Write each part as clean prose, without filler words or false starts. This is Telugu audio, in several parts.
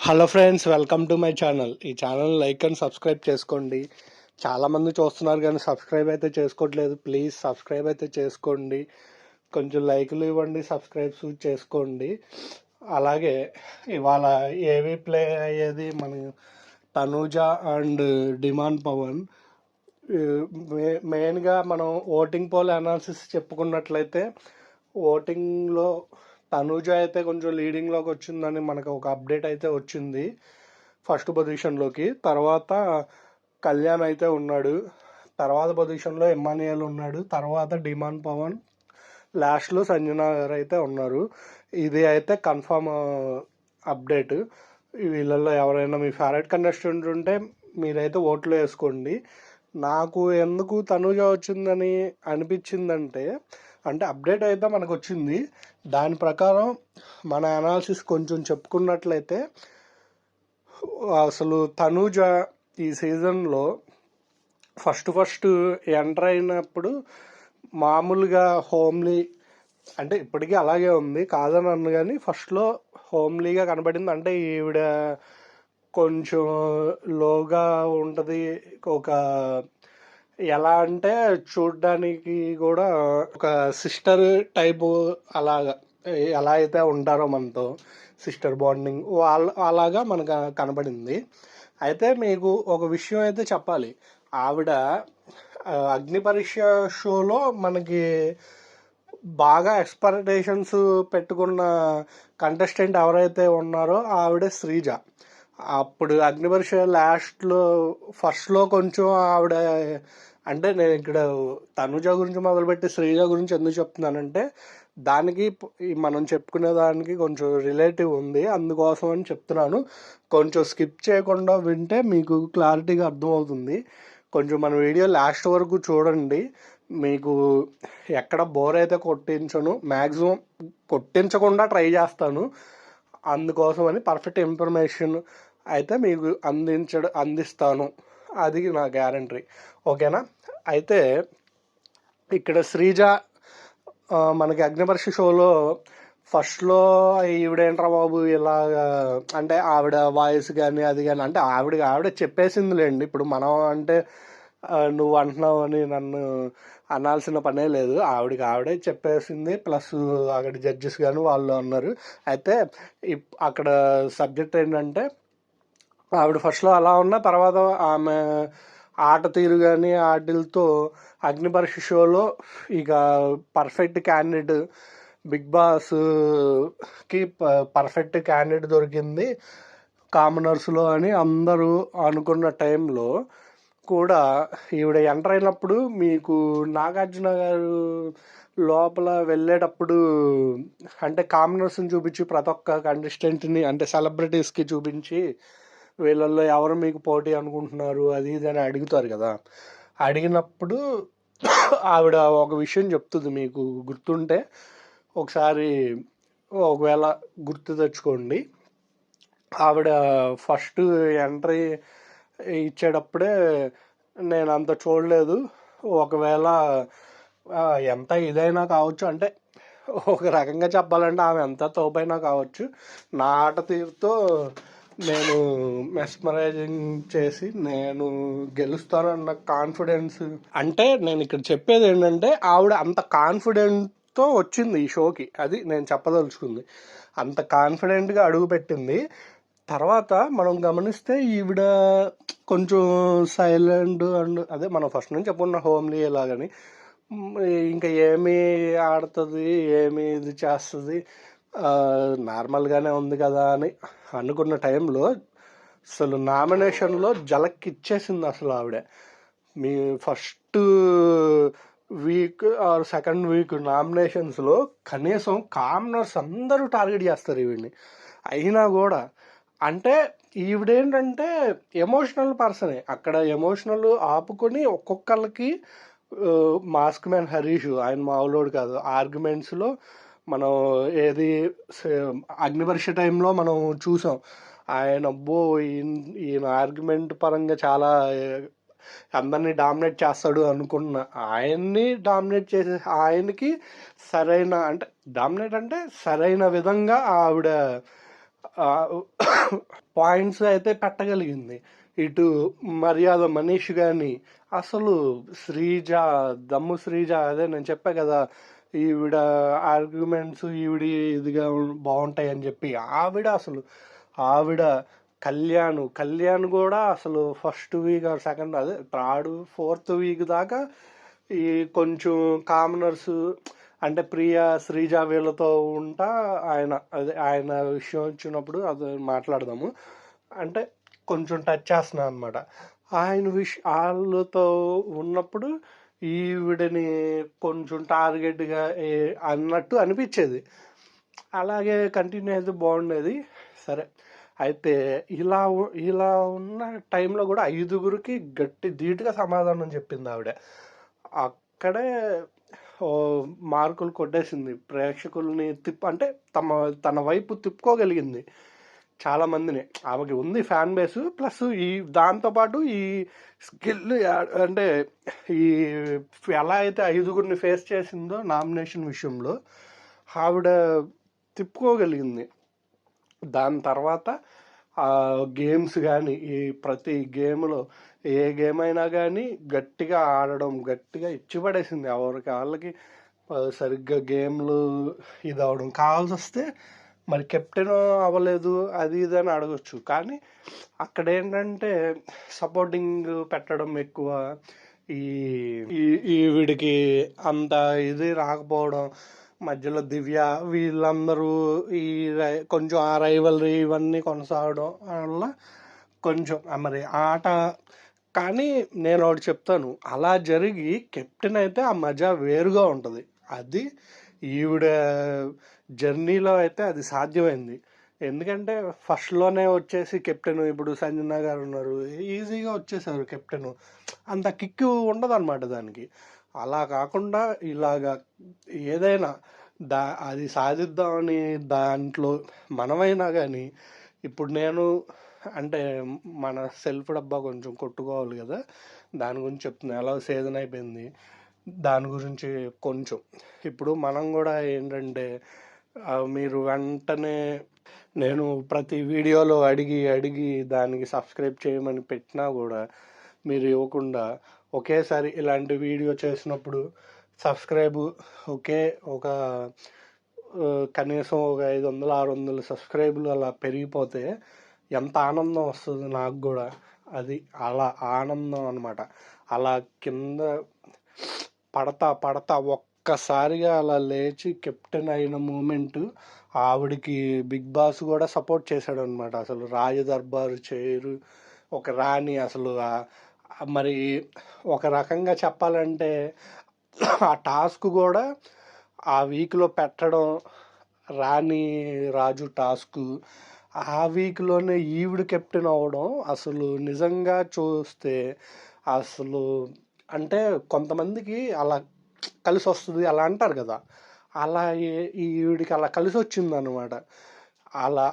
Hello friends, welcome to my channel. ఈ ఛానల్ లైక్ అండ్ సబ్స్క్రైబ్ చేసుకోండి. చాలామంది చూస్తున్నారు కానీ సబ్స్క్రైబ్ అయితే చేసుకోవట్లేదు. ప్లీజ్ సబ్స్క్రైబ్ అయితే చేసుకోండి. కొంచెం లైకులు ఇవ్వండి, సబ్స్క్రైబ్స్ చేసుకోండి. అలాగే ఇవాళ ఏవి ప్లే అయ్యేది మన తనూజ అండ్ డిమాండ్ పవన్. మెయిన్గా మనం ఓటింగ్ పోల్ అనాలిసిస్ చెప్పుకున్నట్లయితే ఓటింగ్లో తనూజ అయితే కొంచెం లీడింగ్లోకి వచ్చిందని మనకు ఒక అప్డేట్ అయితే వచ్చింది ఫస్ట్ పొజిషన్లోకి. తర్వాత కళ్యాణ్ అయితే ఉన్నాడు, తర్వాత పొజిషన్లో ఎమ్మాన్యుయల్ ఉన్నాడు, తర్వాత డిమాండ్ పవన్, లాస్ట్లో సంజన గారు అయితే ఉన్నారు. ఇది అయితే కన్ఫామ్ అప్డేట్. వీళ్ళల్లో ఎవరైనా మీ ఫేవరెట్ కంటెస్టెంట్ ఉంటే మీరైతే ఓట్లు వేసుకోండి. నాకు ఎందుకు తనూజ వచ్చిందని అనిపించిందంటే, అంటే అప్డేట్ అయితే మనకు వచ్చింది, దాని ప్రకారం మన అనాలిసిస్ కొంచెం చెప్పుకున్నట్లయితే అసలు తనూజ ఈ సీజన్లో ఫస్ట్ ఎంటర్ అయినప్పుడు మామూలుగా హోమ్లీ, అంటే ఇప్పటికీ అలాగే ఉంది కాదని అన్ను, కానీ ఫస్ట్లో హోమ్లీగా కనబడింది. అంటే ఈవిడ కొంచెం లోగా ఉంటుంది, ఒక ఎలా అంటే చూడ్డానికి కూడా ఒక సిస్టర్ టైపు, అలాగా ఎలా అయితే ఉంటారో మనతో సిస్టర్ బాండింగ్ అలాగా మనకు కనబడింది. అయితే మీకు ఒక విషయం అయితే చెప్పాలి. ఆవిడ అగ్ని పరీక్ష షోలో మనకి బాగా ఎక్స్పెక్టేషన్స్ పెట్టుకున్న కంటెస్టెంట్ ఎవరైతే ఉన్నారో ఆవిడ శ్రీజ. అప్పుడు అగ్నిపరీక్ష లాస్ట్లో ఫస్ట్లో కొంచెం ఆవిడ, అంటే నేను ఇక్కడ తనుజ గురించి మొదలుపెట్టి శ్రీజ గురించి ఎందుకు చెప్తున్నానంటే దానికి మనం చెప్పుకునే దానికి కొంచెం రిలేటివ్ ఉంది, అందుకోసం అని చెప్తున్నాను. కొంచెం స్కిప్ చేయకుండా వింటే మీకు క్లారిటీగా అర్థమవుతుంది. కొంచెం మన వీడియో లాస్ట్ వరకు చూడండి, మీకు ఎక్కడ బోర్ అయితే కొట్టించను, మ్యాక్సిమం కొట్టించకుండా ట్రై చేస్తాను. అందుకోసం అని పర్ఫెక్ట్ ఇన్ఫర్మేషన్ అయితే మీకు అందిస్తాను, అది నా గ్యారంటీ. ఓకేనా? అయితే ఇక్కడ శ్రీజ మనకి అగ్నిపరీక్ష షోలో ఫస్ట్లో ఈవిడేంట్రా బాబు ఇలాగా, అంటే ఆవిడ వాయిస్ కానీ అది కానీ, అంటే ఆవిడ చెప్పేసిందిలేండి. ఇప్పుడు మనం అంటే నువ్వు అంటున్నావు అని నన్ను అనాల్సిన పనే లేదు, ఆవిడే చెప్పేసింది. ప్లస్ అక్కడ జడ్జెస్ కానీ వాళ్ళు అన్నారు. అయితే అక్కడ సబ్జెక్ట్ ఏంటంటే ఆవిడ ఫస్ట్లో అలా ఉన్న తర్వాత ఆమె ఆట తీరు కానీ వాటితో అగ్నిపరీక్ష షోలో ఇక పర్ఫెక్ట్ క్యాండిడేట్, బిగ్ బాస్కి పర్ఫెక్ట్ క్యాండిడేట్ దొరికింది కామనర్స్లో అని అందరూ అనుకున్న టైంలో కూడా ఈవిడ ఎంటర్ అయినప్పుడు మీకు నాగార్జున గారు లోపల వెళ్ళేటప్పుడు అంటే కామనర్స్ని చూపించి ప్రతి ఒక్క కంటెస్టెంట్ని, అంటే సెలబ్రిటీస్కి చూపించి వీళ్ళల్లో ఎవరు మీకు పోటీ అనుకుంటున్నారు అది ఇది అని అడుగుతారు కదా. అడిగినప్పుడు ఆవిడ ఒక విషయం చెప్తుంది, మీకు గుర్తుంటే ఒకసారి ఒకవేళ గుర్తు తెచ్చుకోండి. ఆవిడ ఫస్ట్ ఎంట్రీ ఇచ్చేటప్పుడే నేను అంత చూడలేదు, ఒకవేళ ఎంత ఇదైనా కావచ్చు, అంటే ఒక రకంగా చెప్పాలంటే ఆమె ఎంత తోపైనా కావచ్చు, నా ఆట తీరుతో నేను మెస్మరైజింగ్ చేసి నేను గెలుస్తానన్న కాన్ఫిడెన్స్, అంటే నేను ఇక్కడ చెప్పేది ఏంటంటే ఆవిడ అంత కాన్ఫిడెంట్తో వచ్చింది ఈ షోకి, అది నేను చెప్పదలుచుకుంది. అంత కాన్ఫిడెంట్గా అడుగుపెట్టింది. తర్వాత మనం గమనిస్తే ఈవిడ కొంచెం సైలెంట్ అండ్ అదే మనం ఫస్ట్ నుంచి చెప్పుకున్న హోమ్లీ ఎలాగని, ఇంకా ఏమి ఆడుతుంది ఏమి ఇది చేస్తుంది నార్మల్గానే ఉంది కదా అని అనుకున్న టైంలో అసలు నామినేషన్లో ఇచ్చేసింది అసలు ఆవిడ. మీ first week or second week నామినేషన్స్లో కనీసం కామనర్స్ అందరూ టార్గెట్ చేస్తారు ఈవిడ్ని. అయినా కూడా అంటే ఈవిడేంటంటే ఎమోషనల్ పర్సనే, అక్కడ ఎమోషనల్ ఆపుకొని ఒక్కొక్కరికి మాస్క్ మ్యాన్ హరీష్ ఆయన మామూలోడు కాదు. ఆర్గ్యుమెంట్స్లో మనం ఏది అగ్నిపరీక్ష టైంలో మనం చూసాం, ఆయన అబ్బో ఈయన ఆర్గ్యుమెంట్ పరంగా చాలా అందరినీ డామినేట్ చేస్తాడు అనుకున్న ఆయన్ని డామినేట్ చేసే ఆయనకి సరైన, అంటే డామినేట్ అంటే సరైన విధంగా ఆవిడ పాయింట్స్ అయితే పెట్టగలిగింది. ఇటు మర్యాద మనీష్ కానీ అసలు శ్రీజ, దమ్ము శ్రీజ, అదే నేను చెప్పా కదా ఈవిడ ఆర్గ్యుమెంట్స్ ఈవిడ ఇదిగా బాగుంటాయి అని చెప్పి, ఆవిడ కళ్యాణ్ కూడా అసలు ఫస్ట్ వీక్ ఆర్ సెకండ్, అదే థర్డ్ ఫోర్త్ వీక్ దాకా ఈ కొంచెం కామనర్స్ అంటే ప్రియా శ్రీజ వీళ్ళతో ఉంటా ఆయన విషయం వచ్చినప్పుడు అది మాట్లాడదాము. అంటే కొంచెం టచ్ చేస్తున్నా అనమాట. వాళ్ళతో ఉన్నప్పుడు ఈవిడని కొంచెం టార్గెట్గా అన్నట్టు అనిపించేది. అలాగే కంటిన్యూ అయితే బాగుండేది. సరే, అయితే ఇలా ఉన్న టైంలో కూడా 5గురికి గట్టి ధీటుగా సమాధానం చెప్పింది ఆవిడ. అక్కడే మార్కులు కొట్టేసింది. ప్రేక్షకుల్ని అంటే తన వైపు తిప్పుకోగలిగింది చాలా మందిని. ఆమెకి ఉంది ఫ్యాన్ బేస్, ప్లస్ దాంతోపాటు ఈ స్కిల్, అంటే ఈ ఎలా అయితే 5గురిని ఫేస్ చేసిందో నామినేషన్ విషయంలో ఆవిడ తిప్పుకోగలిగింది. దాని తర్వాత గేమ్స్ కానీ ఈ ప్రతి గేమ్లో ఏ గేమ్ అయినా కానీ గట్టిగా ఆడడం, గట్టిగా ఇచ్చిపడేసింది. ఎవరికి వాళ్ళకి సరిగ్గా గేమ్లు ఇది అవడం కావాల్సి వస్తే మరి కెప్టెన్ అవ్వలేదు అది ఇది అని అడగచ్చు. కానీ అక్కడ ఏంటంటే సపోర్టింగ్ పెట్టడం ఎక్కువ, వీడికి అంత ఇది రాకపోవడం, మధ్యలో దివ్య వీళ్ళందరూ కొంచెం ఆ రైవల్రీ ఇవన్నీ కొనసాగడం వల్ల కొంచెం మరి ఆట. కానీ నేను ఒకటి చెప్తాను, అలా జరిగి కెప్టెన్ అయితే ఆ మజా వేరుగా ఉంటుంది. అది ఈవిడ జర్నీలో అయితే అది సాధ్యమైంది. ఎందుకంటే ఫస్ట్లోనే వచ్చేసి కెప్టెన్, ఇప్పుడు సంజన గారు ఉన్నారు, ఈజీగా వచ్చేసారు కెప్టెన్, అంత కిక్కు ఉండదు అనమాట దానికి. అలా కాకుండా ఇలాగా ఏదైనా అది సాధిద్దామని దాంట్లో మనమైనా కానీ, ఇప్పుడు నేను అంటే మన సెల్ఫ్ డబ్బా కొంచెం కొట్టుకోవాలి కదా, దాని గురించి చెప్తున్నా. ఎలా సీజన్ అయిపోయింది దాని గురించి కొంచెం. ఇప్పుడు మనం కూడా ఏంటంటే మీరు వెంటనే నేను ప్రతి వీడియోలో అడిగి దానికి సబ్స్క్రైబ్ చేయమని పెట్టినా కూడా మీరు ఇవ్వకుండా ఒకేసారి ఇలాంటి వీడియో చేసినప్పుడు సబ్స్క్రైబ్ ఒక కనీసం ఒక 500-600 సబ్స్క్రైబులు అలా పెరిగిపోతే ఎంత ఆనందం వస్తుంది నాకు కూడా. అది అలా ఆనందం అనమాట. అలా కింద పడతా ఒక్కసారిగా అలా లేచి కెప్టెన్ అయిన మూమెంట్ ఆవిడికి బిగ్ బాస్ కూడా సపోర్ట్ చేశాడు అనమాట. అసలు రాజదర్బారు చేయరు ఒక రాణి, అసలు మరి ఒక రకంగా చెప్పాలంటే ఆ టాస్క్ కూడా ఆ వీక్లో పెట్టడం, రాణి రాజు టాస్క్ ఆ వీక్లోనే ఈవిడ కెప్టెన్ అవ్వడం, అసలు నిజంగా చూస్తే అసలు అంటే కొంతమందికి అలా కలిసి వస్తుంది అలా అంటారు కదా, అలా ఈవిడికి అలా కలిసి వచ్చింది అనమాట. అలా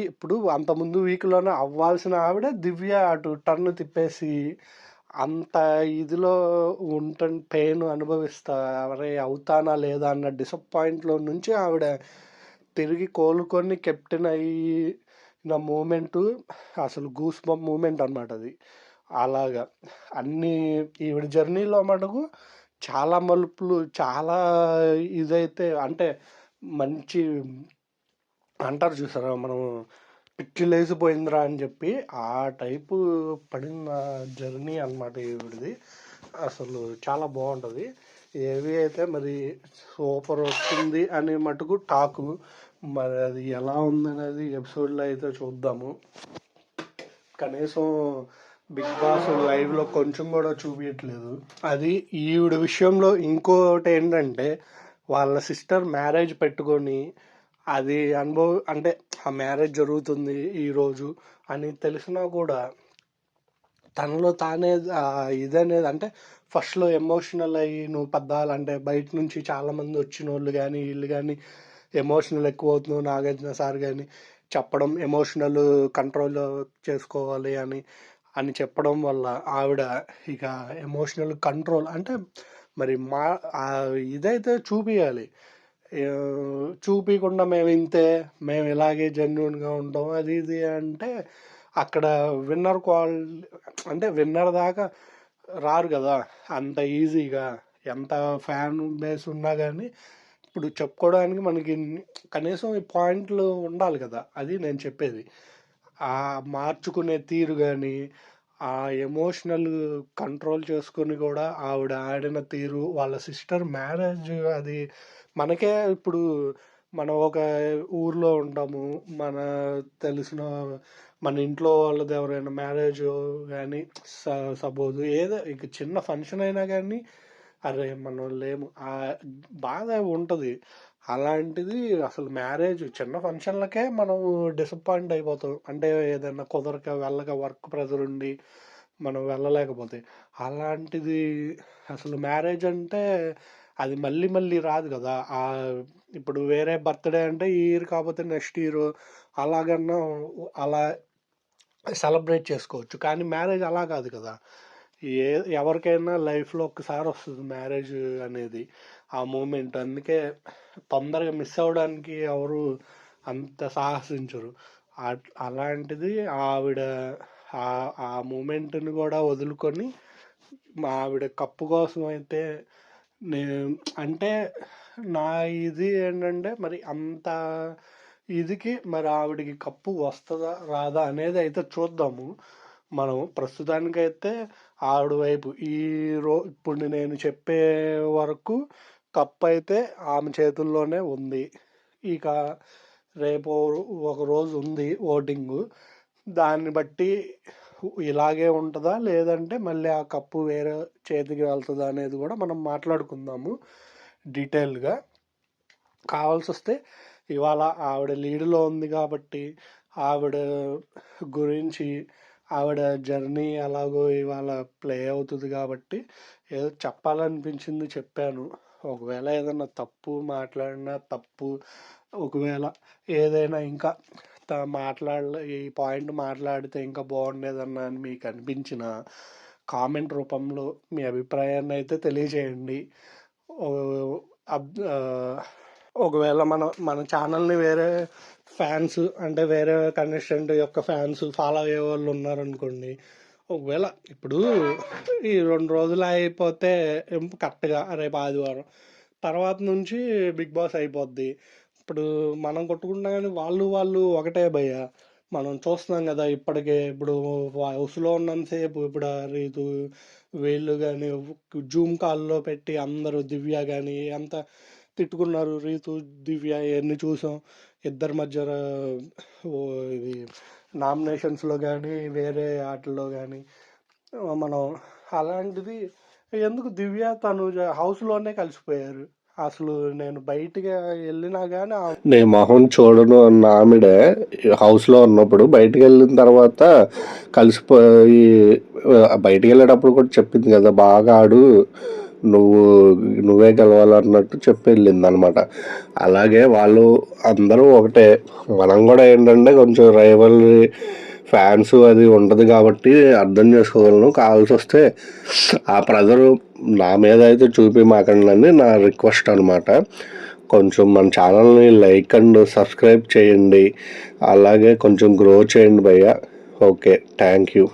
ఇప్పుడు అంతకుముందు వీక్లోనే అవ్వాల్సిన ఆవిడ దివ్య అటు టర్న్ తిప్పేసి అంత ఇదిలో పెయిన్ అనుభవిస్తా అరే అవుతానా లేదా అన్న డిసప్పాయింట్లో నుంచి ఆవిడ తిరిగి కోలుకొని కెప్టెన్ అయిన మూమెంటు అసలు గూస్ బంప్ మూమెంట్ అనమాట అది. అలాగా అన్ని ఈవిడ జర్నీలో మటుకు చాలా మలుపులు, చాలా ఇదైతే అంటే మంచి అంటారు చూసారా మనం పిచ్చి లేచిపోయిందిరా అని చెప్పి, ఆ టైపు పడిన జర్నీ అనమాట ఈవిడిది. అసలు చాలా బాగుంటుంది. ఏవి అయితే మరి సూపర్ వస్తుంది అని మటుకు టాకు, మరి అది ఎలా ఉందనేది ఎపిసోడ్లో అయితే చూద్దాము. కనీసం బిగ్ బాస్ లైవ్లో కొంచెం కూడా చూపించట్లేదు. అది ఈవిడ విషయంలో. ఇంకోటి ఏంటంటే వాళ్ళ సిస్టర్ మ్యారేజ్ పెట్టుకొని అది అంటే ఆ మ్యారేజ్ జరుగుతుంది ఈరోజు అని తెలిసినా కూడా తనలో తానే ఇదనేది అంటే ఫస్ట్లో ఎమోషనల్ అయ్యి నువ్వు పద్దాలంటే బయట నుంచి చాలామంది వచ్చిన వాళ్ళు కానీ వీళ్ళు కానీ ఎమోషనల్ ఎక్కువ అవుతున్నావు, నాగార్జున సార్ కానీ చెప్పడం ఎమోషనల్ కంట్రోల్ చేసుకోవాలి అని చెప్పడం వల్ల ఆవిడ ఇక ఎమోషనల్ కంట్రోల్ అంటే మరి ఇదైతే చూపించాలి. చూపించకుండా మేము ఇంతే, మేము ఇలాగే జెన్యున్గా ఉంటాం అది ఇది అంటే అక్కడ విన్నర్ అంటే విన్నర్ దాకా రారు కదా అంత ఈజీగా. ఎంత ఫ్యాన్ బేస్ ఉన్నా కానీ ఇప్పుడు చెప్పుకోవడానికి మనకి కనీసం ఈ పాయింట్లు ఉండాలి కదా, అది నేను చెప్పేది. ఆ మార్చుకునే తీరు కానీ, ఆ ఎమోషనల్ కంట్రోల్ చేసుకొని కూడా ఆవిడ ఆడిన తీరు, వాళ్ళ సిస్టర్ మ్యారేజ్ అది మనకే ఇప్పుడు మనం ఒక ఊర్లో ఉంటాము, మన తెలిసిన మన ఇంట్లో వాళ్ళది ఎవరైనా మ్యారేజ్ కానీ సపోజ్ ఏదో ఇక చిన్న ఫంక్షన్ అయినా కానీ అరే మనం లేము ఆ బాధ ఉంటుంది. అలాంటిది అసలు మ్యారేజ్ చిన్న ఫంక్షన్లకే మనం డిసప్పాయింట్ అయిపోతాం, అంటే ఏదైనా కుదరక వెళ్ళక వర్క్ ప్రెజర్ ఉండి మనం వెళ్ళలేకపోతే. అలాంటిది అసలు మ్యారేజ్ అంటే అది మళ్ళీ మళ్ళీ రాదు కదా. ఇప్పుడు వేరే బర్త్డే అంటే ఈ ఇయర్ కాకపోతే నెక్స్ట్ ఇయర్ అలాగన్నా అలా సెలబ్రేట్ చేసుకోవచ్చు, కానీ మ్యారేజ్ అలా కాదు కదా. ఎవరికైనా లైఫ్లో ఒక్కసారి వస్తుంది మ్యారేజ్ అనేది, ఆ మూమెంట్. అందుకే తొందరగా మిస్ అవ్వడానికి ఎవరు అంత సాహసించరు. అలాంటిది ఆవిడ ఆ మూమెంట్ని కూడా వదులుకొని మా ఆవిడ కప్పు కోసం అయితే నేను అంటే నా ఇది ఏంటంటే మరి అంత ఇదికి మరి ఆవిడకి కప్పు వస్తుందా రాదా అనేది అయితే చూద్దాము. మనం ప్రస్తుతానికైతే ఆవిడ వైపు ఇప్పుడు నేను చెప్పే వరకు కప్ అయితే ఆమె చేతుల్లోనే ఉంది. ఇక రేపు ఒక రోజు ఉంది ఓటింగు, దాన్ని బట్టి ఇలాగే ఉంటుందా లేదంటే మళ్ళీ ఆ కప్పు వేరే చేతికి వెళ్తుందా అనేది కూడా మనం మాట్లాడుకుందాము డీటెయిల్గా. కావాల్సి వస్తే ఇవాళ ఆవిడ లీడ్లో ఉంది కాబట్టి ఆవిడ గురించి ఆవిడ జర్నీ ఎలాగో ఇవాళ ప్లే అవుతుంది కాబట్టి ఏదో చెప్పాలనిపించింది చెప్పాను. ఒకవేళ ఏదైనా తప్పు మాట్లాడినా తప్పు, ఒకవేళ ఏదైనా ఇంకా ఈ పాయింట్ మాట్లాడితే ఇంకా బాగుండేదన్నా అని మీకు అనిపించిన కామెంట్ రూపంలో మీ అభిప్రాయాన్ని అయితే తెలియజేయండి. ఒకవేళ మన ఛానల్ని వేరే ఫ్యాన్స్ అంటే వేరే కంటెస్టెంట్ యొక్క ఫ్యాన్స్ ఫాలో అయ్యే వాళ్ళు ఉన్నారనుకోండి, ఒకవేళ ఇప్పుడు ఈ 2 రోజులు అయిపోతే కరెక్ట్గా రేపు ఆదివారం తర్వాత నుంచి బిగ్ బాస్ అయిపోద్ది. ఇప్పుడు మనం కొట్టుకుంటున్నా కానీ వాళ్ళు ఒకటే భయ్య. మనం చూస్తున్నాం కదా ఇప్పటికే. ఇప్పుడు హౌస్లో ఉన్నంతసేపు ఇప్పుడు రీతు వీళ్ళు కానీ జూమ్ కాల్లో పెట్టి అందరూ దివ్య కానీ ఎంత తిట్టుకున్నారు. రీతు దివ్య ఎన్ని చూసాం ఇద్దరి మధ్య ఇది నామినేషన్స్లో కానీ వేరే వాటిల్లో కానీ మనం. అలాంటిది ఎందుకు దివ్య తను హౌస్లోనే కలిసిపోయారు. అసలు నేను బయటికి వెళ్ళినా కానీ నేను మొహం చూడను అన్న ఆమెడ హౌస్లో ఉన్నప్పుడు బయటికి వెళ్ళిన తర్వాత కలిసిపోయి, బయటికి వెళ్ళేటప్పుడు కూడా చెప్పింది కదా బాగా ఆడు నువ్వే గెలవాలన్నట్టు చెప్పి వెళ్ళింది అనమాట. అలాగే వాళ్ళు అందరూ ఒకటే. మనం కూడా ఏంటంటే కొంచెం రైవల్రీ ఫ్యాన్స్ అది ఉంటుంది కాబట్టి అర్థం చేసుకోగలను. కావాల్సి వస్తే ఆ ప్రెజరు నా మీద అయితే చూపిమాకండి నా రిక్వెస్ట్ అనమాట. కొంచెం మన ఛానల్ని లైక్ అండ్ సబ్స్క్రైబ్ చేయండి, అలాగే కొంచెం గ్రో చేయండి భయ్య. Okay, thank you.